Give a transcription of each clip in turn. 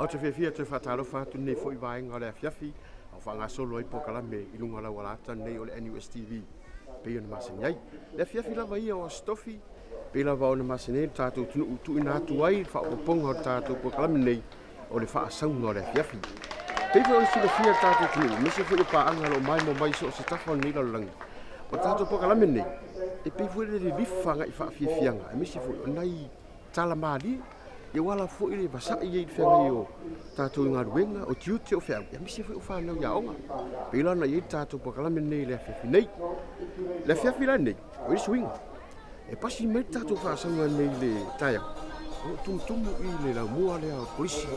te fia te whataro whātu nei fo I waenga o le fiafi, au whanga solo ai pokalame I lunga la walata nei o le NUSTV. Pe ona masini ai. Le fiafi lava ia o stofi, pe lava ona masini ai tātou tunu tu ina atu ai, whaoponga o tātou pokalame nei o le whaasaunga o le fiafi. Pe fo ona fia tātou tunu, mese fo I paanga lo mai mo mai so se tafa ni la langi. O tātou pokalame nei, e pe fo le lifa ngai whaafiafianga, e mese fo nai tala mali, e wala fo I le vasai e whengi o tātou ngā ruenga, o tiute o whengi, e mese fo I whanau ia onga. Pe lana i tātou pokalame nei le fiafi nei. Le fiafi la nei, o I swinga. E pasi mai tātou whaasanga nei le taia. O tumutumu I le la mua lea o polisi,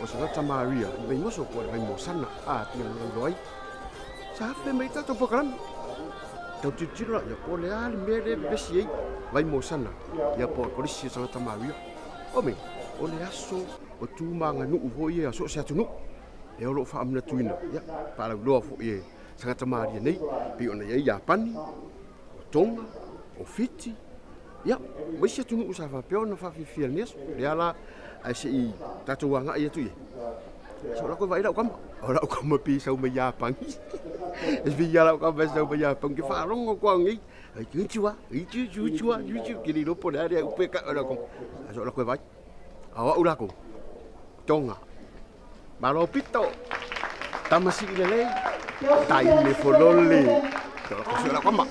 o Santa Maria, I mai moso ko mai mo sana, tia ngau ai. Sa hawhe mai tātou pokalame. Tau titira, ia po le ali mere besi ei, vai mo sana, ia po polisi Santa Maria. O me, o le aso, o tūmanga nuu hoi e a so se atu nuu. E olo whaamina tuina, ia, para uloa fo e Santa Maria nei, pi ona ia Japani, o Tonga, o Fiti, ia, mai se atu nuu sa whapeo na whawhiwhia niaso, le ala, ai se I tatou wanga ia tu ie. So la ko vai lau kama, o lau kama pi sau mai Japani. Es vi ia lau kama sau mai Japani, ke whaarongo kua ngai, ai kinchua, ichua, kiri lopo le area upeka o lau kama. So la ko vai, awa urako, Tonga, Malo pito, tamasi ilelei, taile folole. So la ko so la kama,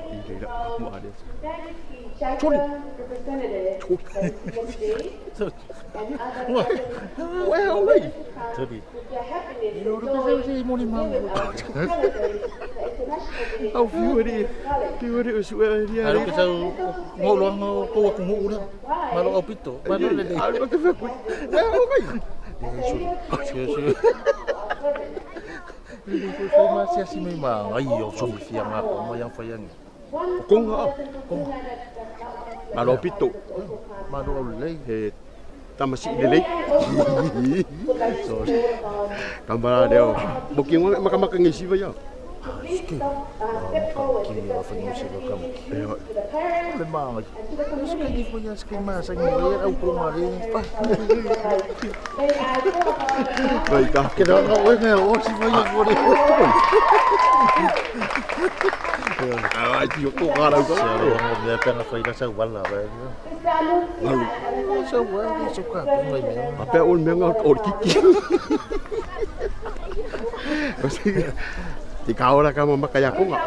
Ini dah mak dia. Chuli. Well, lei. Chuli. Ini orang tu moni mang. Au view dia usu dia. Kalau kita ngolong ko aku mu dah. Malu au pito. Malu le. Aku tu aku. Well, lei. Sure. Ini ko masih si memang. Ayo, sumi siang aku mau yang fayang. Kung Malu pito. Malu au le. Tamasi lele. Tambah dia. Booking makan ngisi ba ya? Kini apa yang mesti lakukan? Memang. Sekali punya skema saya ngelihat aku mari. Baik dah. Kita nak orang si banyak boleh. Itu kok kalau kau. Dia pernah faida saya wala. Lalu. Saya suka pilih memang. Apa orang memang orang kiki. Di kau lah kamu makan aku nggak?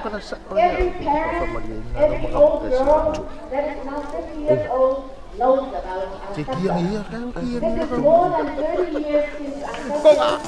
Kena sak banyak. Apa lagi? Ada makan Cik yang iya kan? Kok nggak?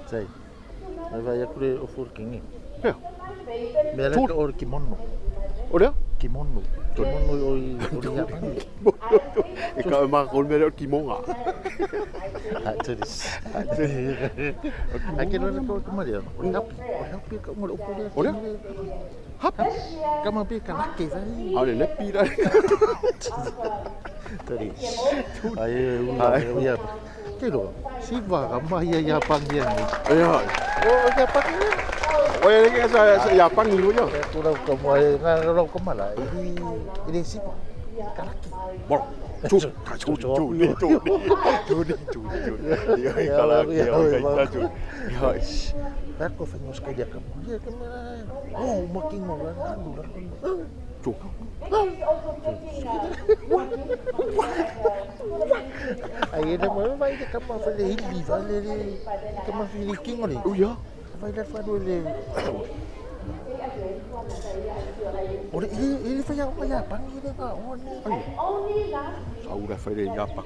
Sai. Vai yakure ofur kingi. Ya. Mele ka or kimono. Udah? Kimono. Kimono oi ya. Ikaw makakul meron kimonga. Tulis. Akin na ko kumaria. Happy ka mo ofur. Udah? Hap. Kamu pi ka laki sai. Ada nepi dah. Tulis. Ayo ya. Kilo. Siva ka ya pangyan. Ya. Oh, ya pangyan. Oh, yang ni saya Yapang dulu je. Kurang kamu ngaraw ka mala. Ini siapa? Kalaki. Bor. Chụp, chụp. Aku fengos ka dia kamu. Ya kamera. Oh, makin mo lan anu lan. Chụp. Aí ele vai de cama fazer ele vai ele cama filiking ali. Oh ya. Vai dar fado ele. Ora ele foi apa panggil dia ka. Oh ni. Sau đã phải đi Nhật Bản.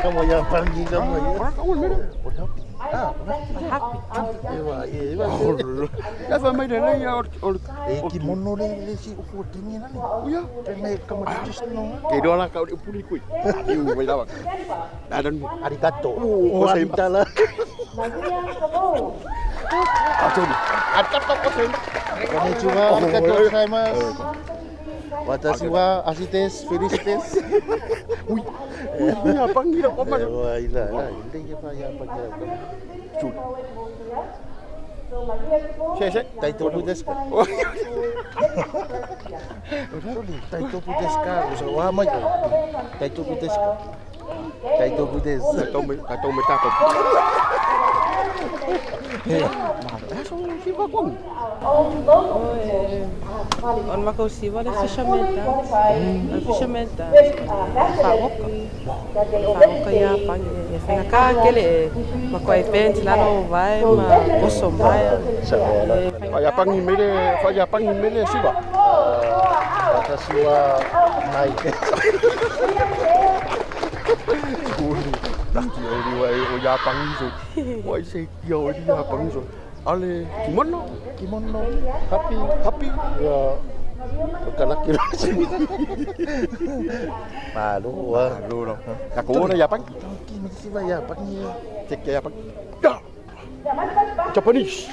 Kamu yang panggil kamu ya. Kamu biết đấy. Cái phần mấy này kimono le si uku tinggi nani. Oh ya. Kena kamu disno. Cái đó là kau đi puli kui. Yêu mày đâu. Đã đến Arigato. Oh, saya salah. Arigato kosen. Konnichiwa, arigatou gozaimasu. Watashi wa asites felicites. Ui, nhà băng gì đâu có mà. Wah, ila. Ini apa yang panggil kamu? Chụp. Xe. Taito desu ka? Taito desu ka? Usaha mai. Taito desu ka? Taito desu. Taito mới ta tục. On makausiwa le fichamenta. Fichamenta. Faoka ya pangi. Fenga ka kele makoi event lá no vai ma boso vai. Phải băng mấy đây xí bảo. Watashi wa mai. Nanti đi vậy ở nhà băng rồi. Vậy sẽ nhiều đi nhà băng rồi. Ale kimono. Happy. Ya. Kalau kira sini. Malu wah. Malu đâu. Nhà cũ nó nhà băng. Mesti bayar panggil. Cek nhà băng. Ya. Japanese.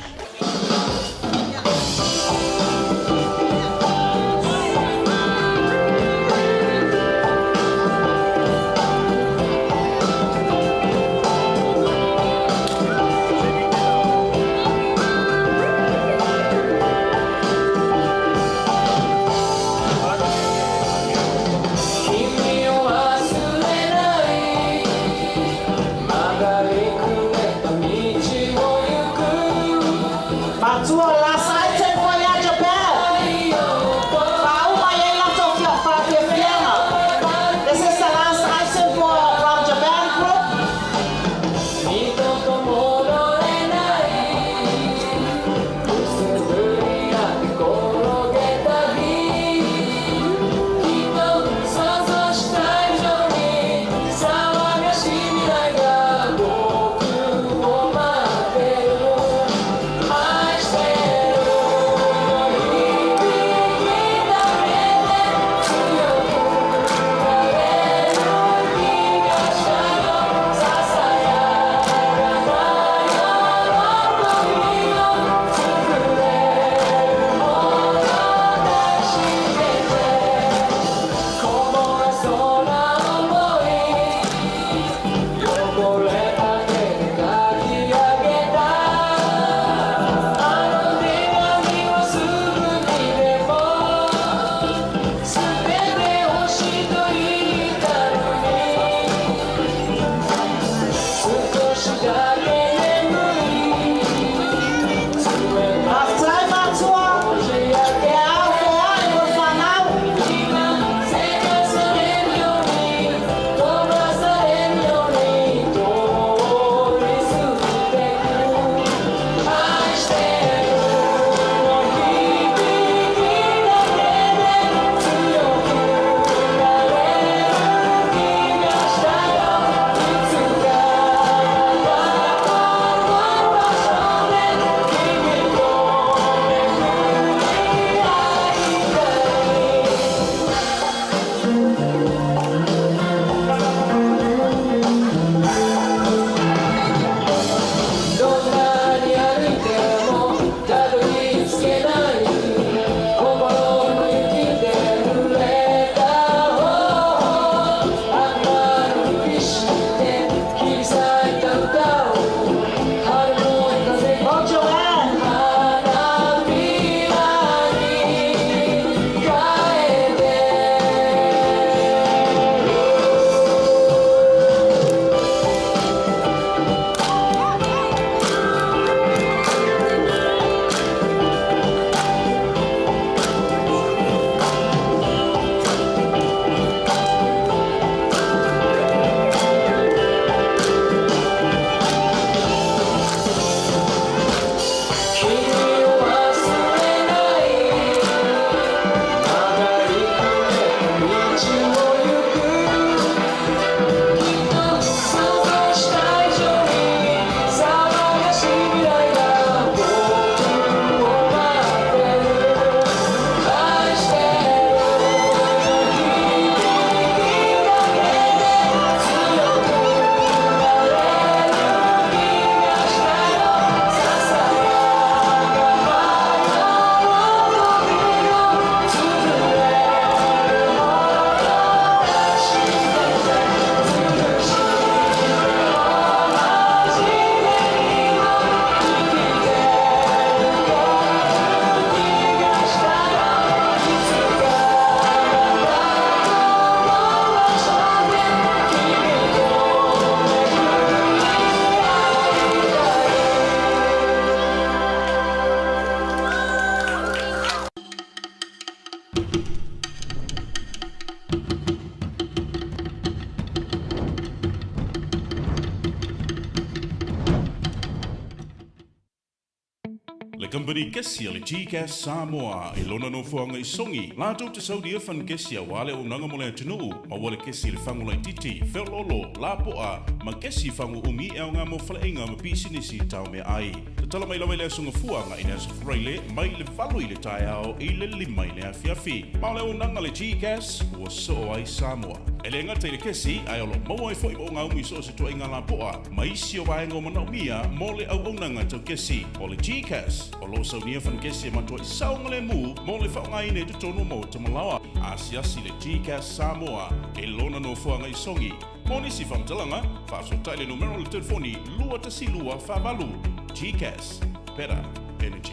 company kesia le G-Gas Samoa e lona no fuanga i songi. Lato te saudi e fan kesia wale o nanga mole atunuu. Ma wale kesia le fangu lai titi, feololo, lapoa, ma kesi fangu umi e o ngā mo whalainga ma pisinisi tau me ai. Te tala mai lawa le asunga fuanga i nasa freile, mai le falu i le tai ao i le lima i le afiafi. Ma le o nanga le G-Gas ua so ai Samoa. E le ngata i le kesi, ai alo maua e foi o ngā umi so se tua inga lapoa, ma isi o waenga o mana umia, mo le au nanga tau kesi. O le G-Gas, o lo sau nia fan kesi e matua i saunga le mu, mo le whaunga ine te tono mo te malawa. Asiasi le G-Gas Samoa, e lona no fuanga i songi. Mo nisi whamtalanga, whaaso taile numero le telefoni, lua tasi lua whavalu. G-Gas, better energy.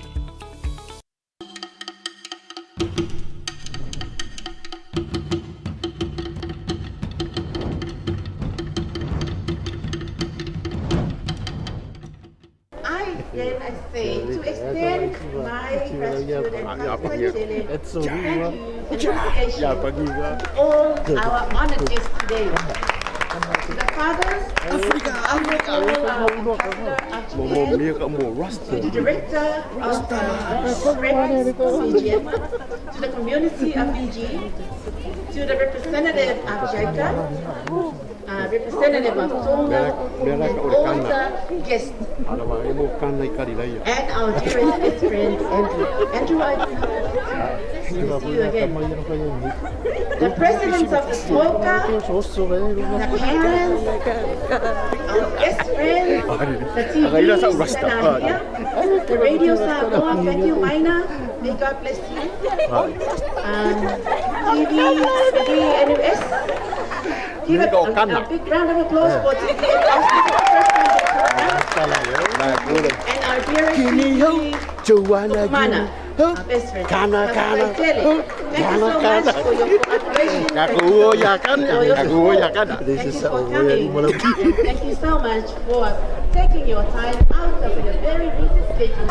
I say to extend my gratitude and congratulations and appreciation to all our honored guests today. To the fathers, to the director of CGM, to the community of Fiji, to the representative of JICA, representative of Tonga, and all the guests, and our dearest best friend, Andrew. Andrew, I see you again. The presidents of the SMOCA, the parents, our best friends, the TVs that are here, the Radio Samoa, thank you, Maina, may God bless you. TV, NUS, give a big round of applause for TV and our dearest Mana, our best friend. Thank you so much for your cooperation. Thank you for coming. Thank you so much for taking your time out of your very busy schedule.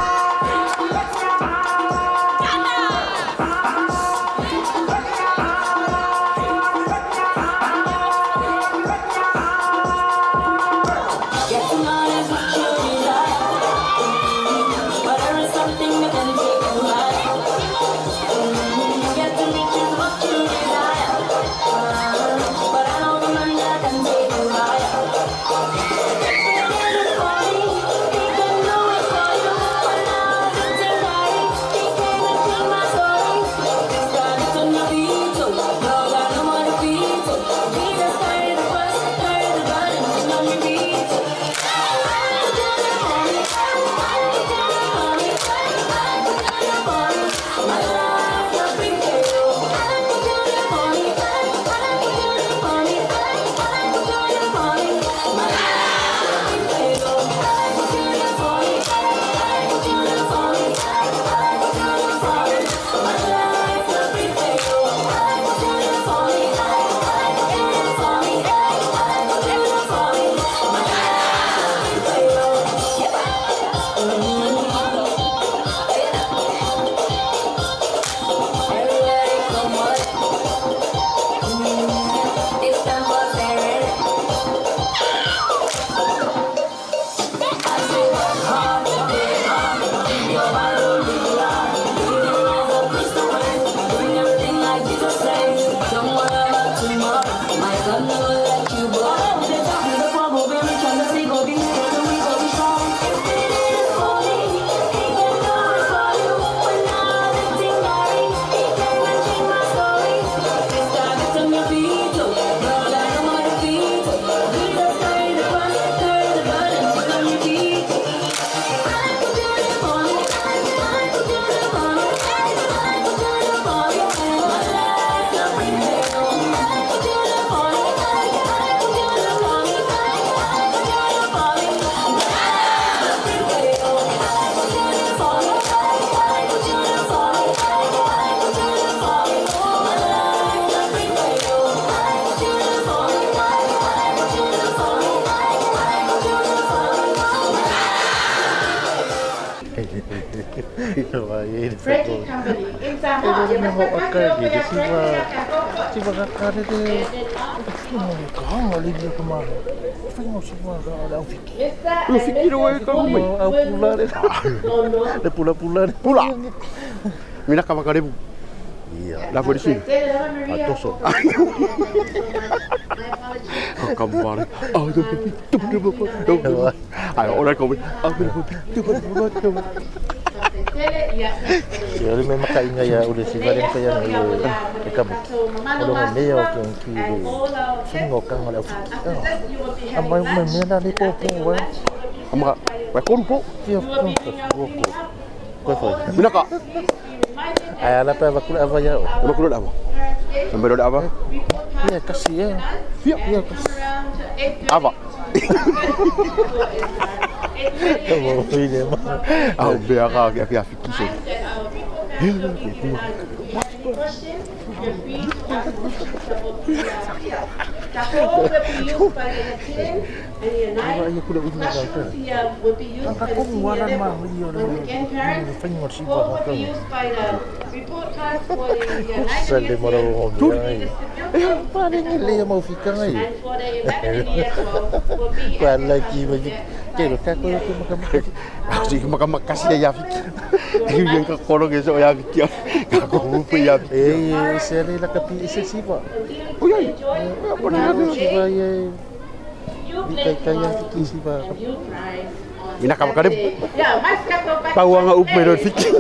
Freddie Company in Samoa. Siva kakare de. Kau ngali dia kemana? fai mo si mo au fiki. Lu fiki ro e ka mai. Au pula le. Le pula. Pula. Mina ka makarebu. Iya. La foi disi. Atoso. Kambar. Ai, ora ko. Ya le me makainga ya ule si vale ko ya e kamu. Olo me yo ke ki. Singo ka ngala. Amai me me na le po wa. Ama wa ko po. Ki ko foi. Mina ka. Ai ala pa va kula va ya. Ora ko da apa? Sampai ada apa? Ya kasih ya. Ya kasih. Apa? Kamu ini mah. Ah, biar aku fikir sih. Kasi makasih ya fikir. Yung kakolong eso ya fikir. Kako pa ya. Seri la kapi sesiba. Uy. Apa na siba ya. Kaya fikir siba. Mina ka makarib. Bawa nga up meron fikir.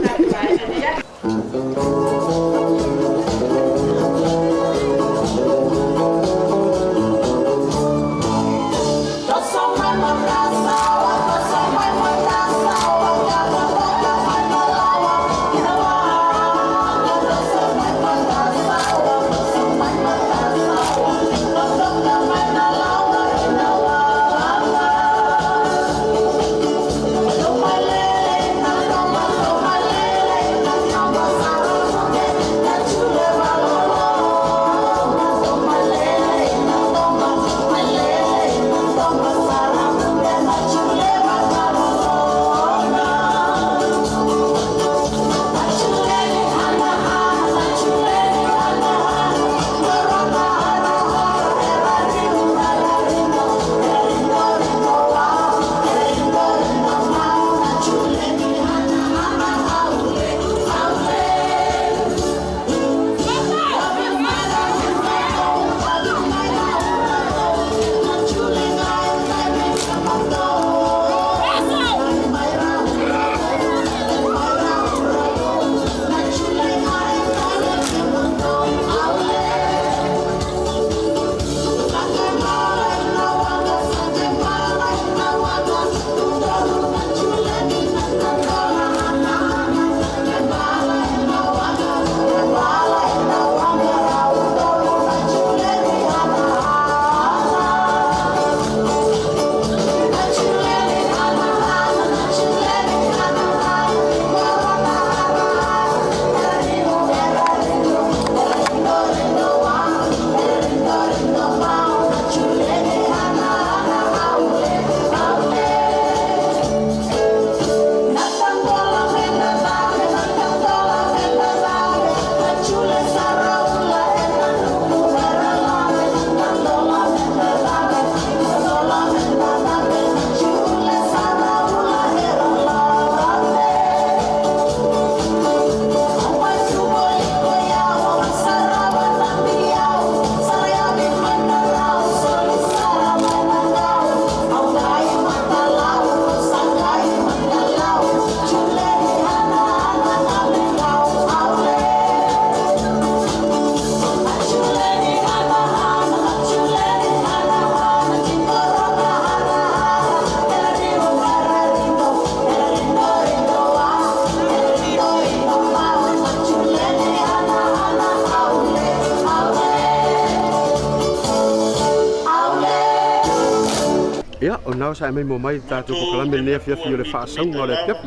Ya, ona sa mai mo mai ta tu ko lambe ne fia fia le fa sau ngale pepi.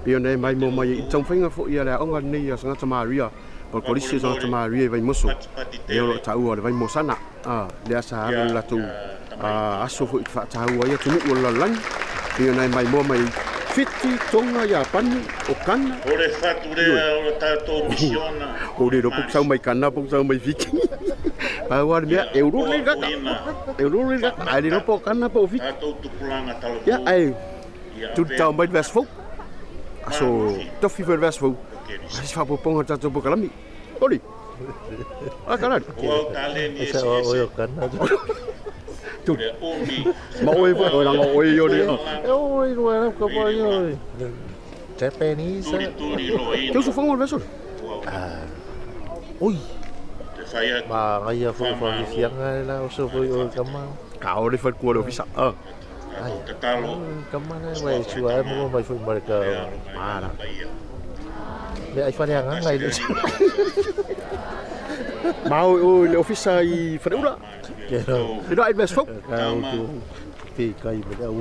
Pio ne mai mo mai i tong finga fo ia le onga ni ya sanga Maria. Por polisi sanga Maria vai moso. Eu ta u le vai mosana. Le sa la tu. Aso fo fa ta u ia tu u la lan. Pio ne mai mo mai fiti tonga ya pan o kana. Ore fature o ta to misiona. Ore ro puk sau mai kana puk sau mai fiki. Paua dia eurule kaka. Eurule kaka. Ali no po kana po fi. Ya ai. Tu tau mai vesfo. Aso tofi ver vesfo. Mas fa po ponga tatu po kalami. Oli. Akalan. Esa o kana. Tu. Ma oi fa o lang oi yo ni. Oi, no ka pa yo. Japanese. Tu su fongo vesfo. Oi. Mà ngay giờ phụ phụ tiếng là số phụ ơi cảm ơn Kau di fat kuala bisa. Cảm ơn mày chùa em mua mày phụ mày cờ mà đó để anh phát hiện ngày nữa Mau oi le officer I fat ura. cái đó Di do invest fok. cao tu thì cây mình đâu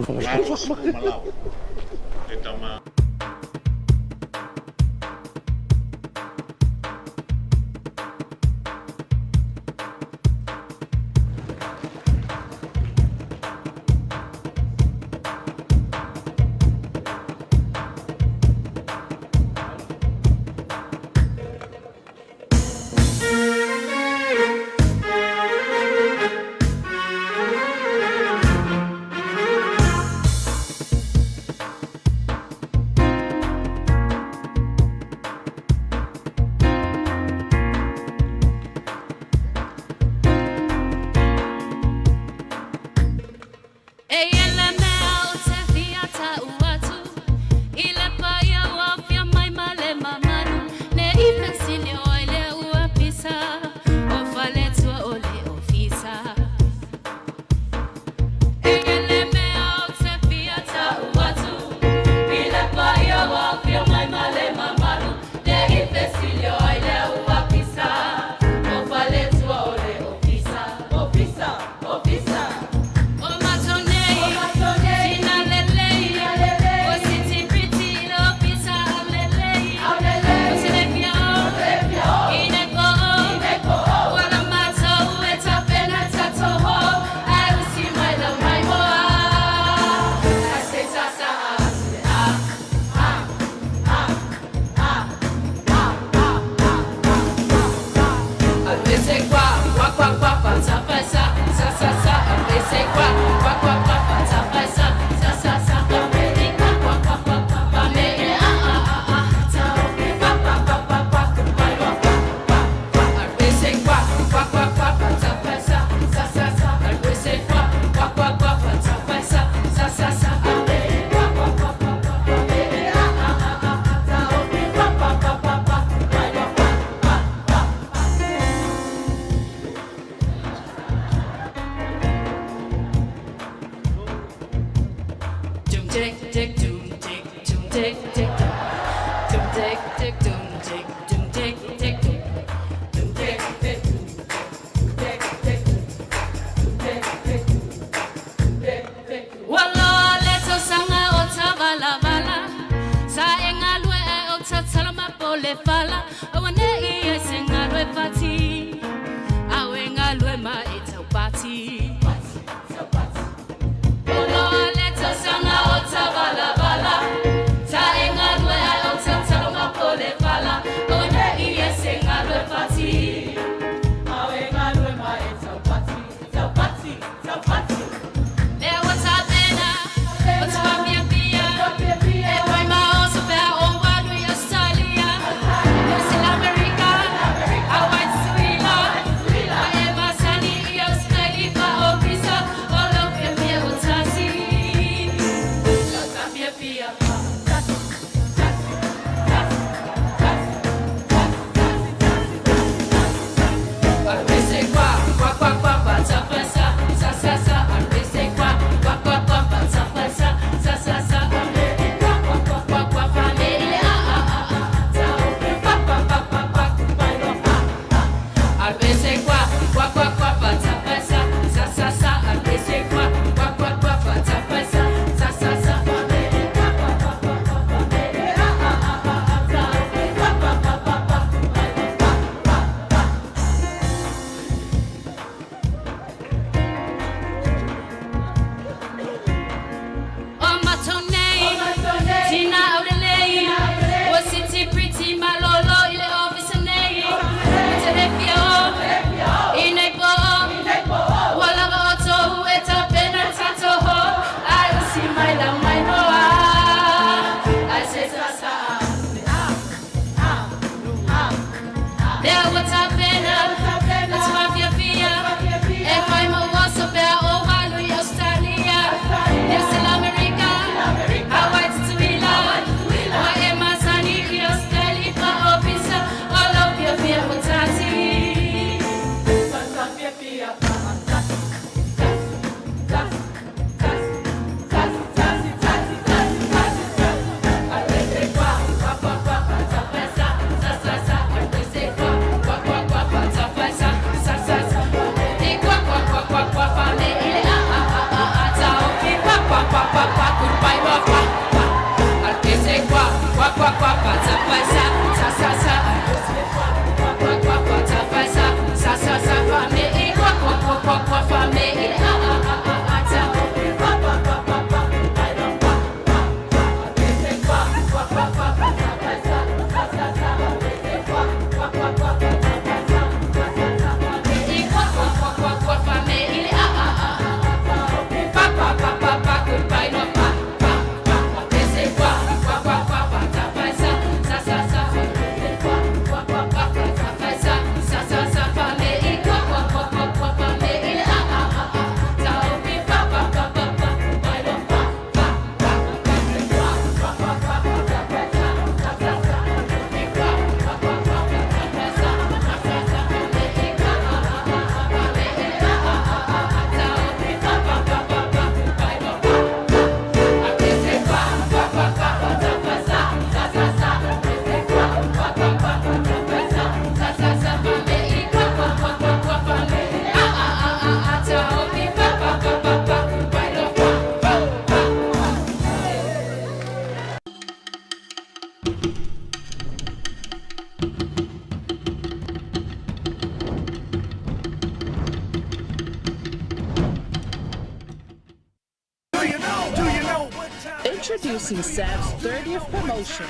Introducing Sav's 30th promotion.